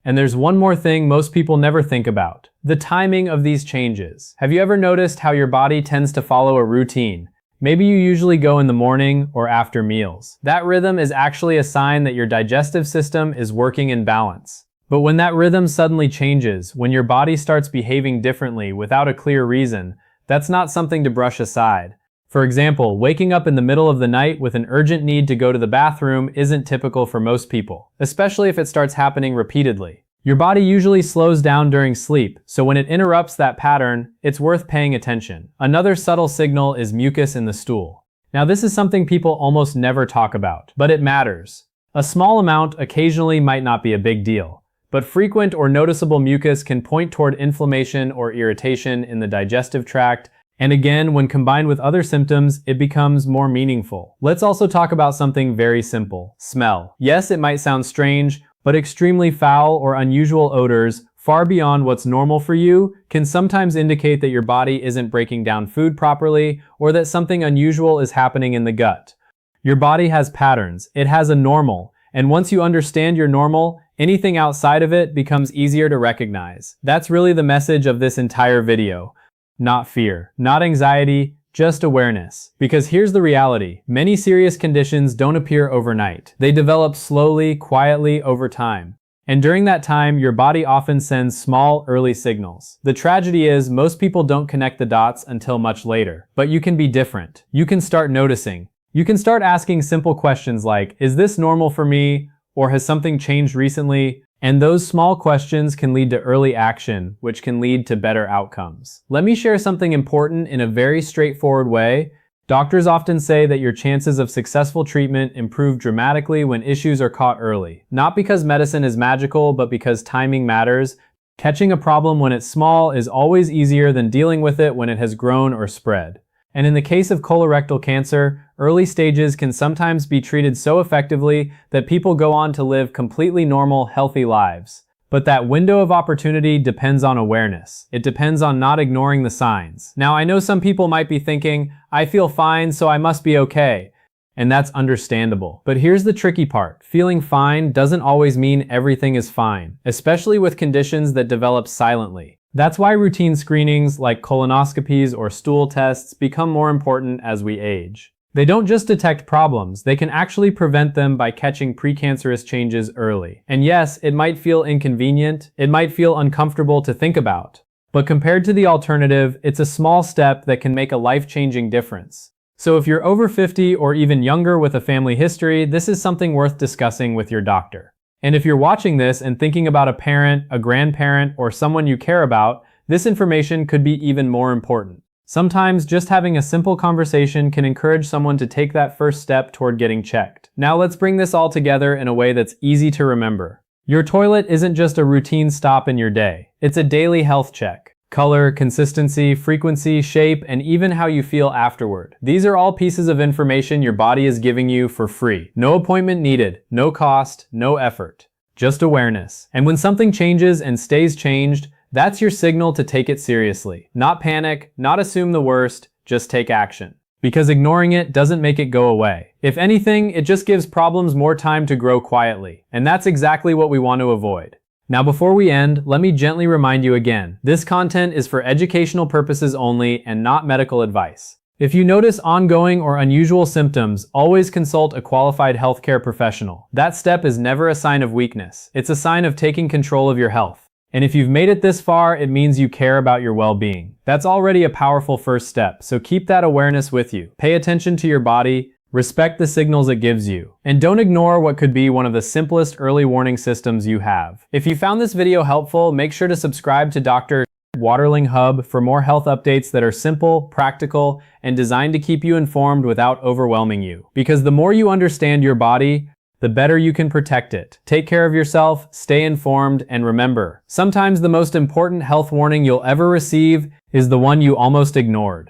And there's one more thing most people never think about: the timing of these changes. Have you ever noticed how your body tends to follow a routine? Maybe you usually go in the morning or after meals. That rhythm is actually a sign that your digestive system is working in balance. But when that rhythm suddenly changes, when your body starts behaving differently without a clear reason, that's not something to brush aside. For example, waking up in the middle of the night with an urgent need to go to the bathroom isn't typical for most people, especially if it starts happening repeatedly. Your body usually slows down during sleep, so when it interrupts that pattern, it's worth paying attention. Another subtle signal is mucus in the stool. Now, this is something people almost never talk about, but it matters. A small amount occasionally might not be a big deal, but frequent or noticeable mucus can point toward inflammation or irritation in the digestive tract. And again, when combined with other symptoms, it becomes more meaningful. Let's also talk about something very simple: smell. Yes, it might sound strange, but extremely foul or unusual odors, far beyond what's normal for you, can sometimes indicate that your body isn't breaking down food properly or that something unusual is happening in the gut. Your body has patterns. It has a normal. And once you understand your normal, anything outside of it becomes easier to recognize. That's really the message of this entire video. Not fear, not anxiety, just awareness. Because here's the reality: many serious conditions don't appear overnight. They develop slowly, quietly over time. And during that time, your body often sends small, early signals. The tragedy is, most people don't connect the dots until much later. But you can be different. You can start noticing. You can start asking simple questions like, is this normal for me? Or has something changed recently? And those small questions can lead to early action, which can lead to better outcomes. Let me share something important in a very straightforward way. Doctors often say that your chances of successful treatment improve dramatically when issues are caught early. Not because medicine is magical, but because timing matters. Catching a problem when it's small is always easier than dealing with it when it has grown or spread. And in the case of colorectal cancer, early stages can sometimes be treated so effectively that people go on to live completely normal, healthy lives. But that window of opportunity depends on awareness. It depends on not ignoring the signs. Now, I know some people might be thinking, I feel fine, so I must be okay. And that's understandable. But here's the tricky part: feeling fine doesn't always mean everything is fine, especially with conditions that develop silently. That's why routine screenings like colonoscopies or stool tests become more important as we age. They don't just detect problems, they can actually prevent them by catching precancerous changes early. And yes, it might feel inconvenient, it might feel uncomfortable to think about, but compared to the alternative, it's a small step that can make a life-changing difference. So if you're over 50 or even younger with a family history, this is something worth discussing with your doctor. And if you're watching this and thinking about a parent, a grandparent, or someone you care about, this information could be even more important. Sometimes just having a simple conversation can encourage someone to take that first step toward getting checked. Now let's bring this all together in a way that's easy to remember. Your toilet isn't just a routine stop in your day. It's a daily health check. Color, consistency, frequency, shape, and even how you feel afterward. These are all pieces of information your body is giving you for free. No appointment needed, no cost, no effort. Just awareness. And when something changes and stays changed, that's your signal to take it seriously. Not panic, not assume the worst, just take action. Because ignoring it doesn't make it go away. If anything, it just gives problems more time to grow quietly. And that's exactly what we want to avoid. Now before we end, let me gently remind you again, this content is for educational purposes only and not medical advice. If you notice ongoing or unusual symptoms, always consult a qualified healthcare professional. That step is never a sign of weakness. It's a sign of taking control of your health. And if you've made it this far, it means you care about your well-being. That's already a powerful first step, so keep that awareness with you. Pay attention to your body, respect the signals it gives you, and don't ignore what could be one of the simplest early warning systems you have. If you found this video helpful, make sure to subscribe to Dr. Waterling Hub for more health updates that are simple, practical, and designed to keep you informed without overwhelming you. Because the more you understand your body, the better you can protect it. Take care of yourself, stay informed, and remember, sometimes the most important health warning you'll ever receive is the one you almost ignored.